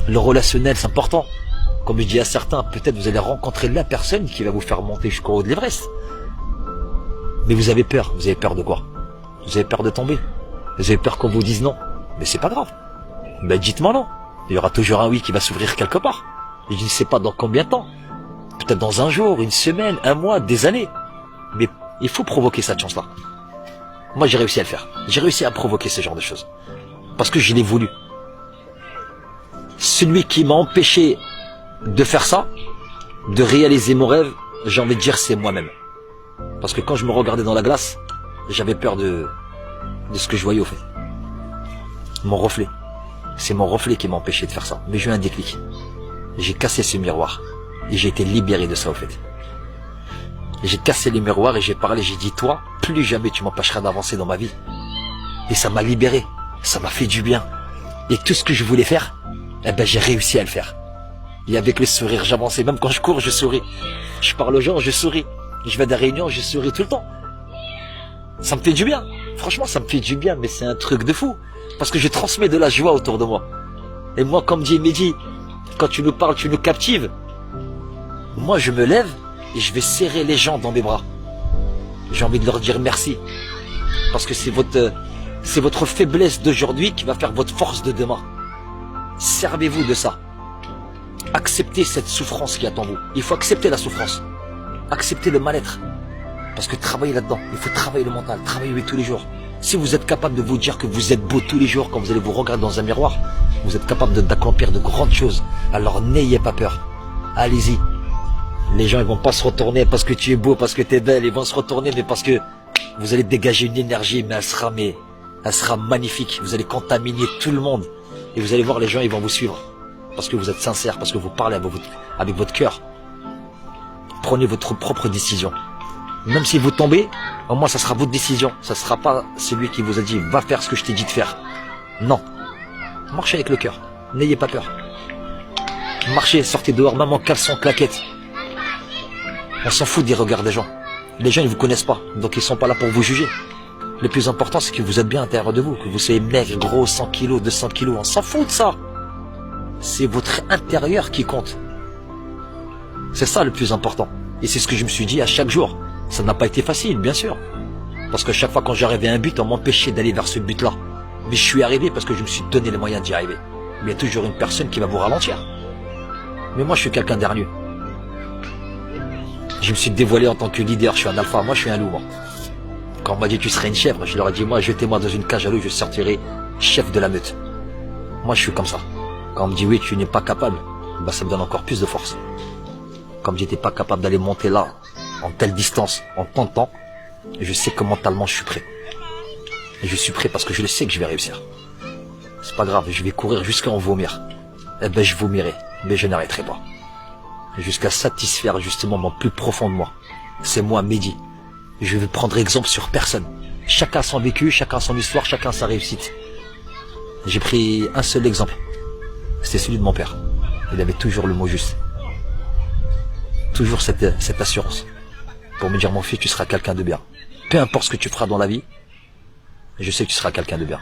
Le relationnel, c'est important. Comme je dis à certains, peut-être vous allez rencontrer la personne qui va vous faire monter jusqu'au haut de l'Everest. Mais vous avez peur. Vous avez peur de quoi? Vous avez peur de tomber. Vous avez peur qu'on vous dise non. Mais c'est pas grave. Ben dites-moi non. Il y aura toujours un oui qui va s'ouvrir quelque part. Et je ne sais pas dans combien de temps. Peut-être dans un jour, une semaine, un mois, des années. Mais il faut provoquer cette chance-là. Moi, j'ai réussi à le faire. J'ai réussi à provoquer ce genre de choses. Parce que je l'ai voulu. Celui qui m'a empêché de faire ça, de réaliser mon rêve, j'ai envie de dire c'est moi-même. Parce que quand je me regardais dans la glace, j'avais peur de ce que je voyais au fait. Mon reflet. C'est mon reflet qui m'a empêché de faire ça. Mais j'ai eu un déclic. J'ai cassé ce miroir. Et j'ai été libéré de ça au fait. J'ai cassé les miroirs et j'ai parlé, j'ai dit toi, plus jamais tu m'empêcheras d'avancer dans ma vie. Et ça m'a libéré. Ça m'a fait du bien. Et tout ce que je voulais faire, eh ben j'ai réussi à le faire. Et avec le sourire, j'avançais. Même quand je cours, je souris. Je parle aux gens, je souris. Je vais à des réunions, je souris tout le temps. Ça me fait du bien. Franchement, ça me fait du bien, mais c'est un truc de fou. Parce que je transmets de la joie autour de moi. Et moi, comme dit Mehdi, quand tu nous parles, tu nous captives. Moi, je me lève et je vais serrer les gens dans mes bras. J'ai envie de leur dire merci. Parce que c'est votre faiblesse d'aujourd'hui qui va faire votre force de demain. Servez-vous de ça. Acceptez cette souffrance qui attend vous. Il faut accepter la souffrance. Acceptez le mal-être. Parce que travaillez là-dedans. Il faut travailler le mental. Travailler tous les jours. Si vous êtes capable de vous dire que vous êtes beau tous les jours quand vous allez vous regarder dans un miroir, vous êtes capable d'accomplir de grandes choses. Alors n'ayez pas peur. Allez-y. Les gens ils vont pas se retourner parce que tu es beau, parce que tu es belle. Ils vont se retourner mais parce que vous allez dégager une énergie, mais elle sera magnifique. Vous allez contaminer tout le monde. Et vous allez voir les gens, ils vont vous suivre. Parce que vous êtes sincère, parce que vous parlez avec votre cœur. Prenez votre propre décision. Même si vous tombez, au moins ça sera votre décision. Ça ne sera pas celui qui vous a dit va faire ce que je t'ai dit de faire. Non. Marchez avec le cœur. N'ayez pas peur. Marchez, sortez dehors, même en caleçon, claquette. On s'en fout des regards des gens. Les gens ils vous connaissent pas, donc ils sont pas là pour vous juger. Le plus important c'est que vous êtes bien à l'intérieur de vous, que vous soyez maigre, gros, 100 kilos, 200 kilos, on s'en fout de ça. C'est votre intérieur qui compte. C'est ça le plus important. Et c'est ce que je me suis dit à chaque jour. Ça n'a pas été facile, bien sûr. Parce que chaque fois quand j'arrivais à un but, on m'empêchait d'aller vers ce but-là. Mais je suis arrivé parce que je me suis donné les moyens d'y arriver. Mais il y a toujours une personne qui va vous ralentir. Mais moi je suis quelqu'un d'hargneux. Je me suis dévoilé en tant que leader, je suis un alpha, moi je suis un loup. Moi. Quand on m'a dit tu serais une chèvre, je leur ai dit moi jetez-moi dans une cage à loup, je sortirai chef de la meute. Moi je suis comme ça. Quand on me dit oui tu n'es pas capable, bah ça me donne encore plus de force. Comme j'étais pas capable d'aller monter là, en telle distance, en tant de temps, je sais que mentalement je suis prêt. Et je suis prêt parce que je le sais que je vais réussir. C'est pas grave, je vais courir jusqu'à en vomir. Eh ben je vomirai, mais je n'arrêterai pas. Jusqu'à satisfaire justement mon plus profond de moi. C'est moi, Mehdi. Je vais prendre exemple sur personne. Chacun son vécu, chacun son histoire, chacun sa réussite. J'ai pris un seul exemple. C'était celui de mon père. Il avait toujours le mot juste. Toujours cette assurance. Pour me dire, mon fils, tu seras quelqu'un de bien. Peu importe ce que tu feras dans la vie, je sais que tu seras quelqu'un de bien.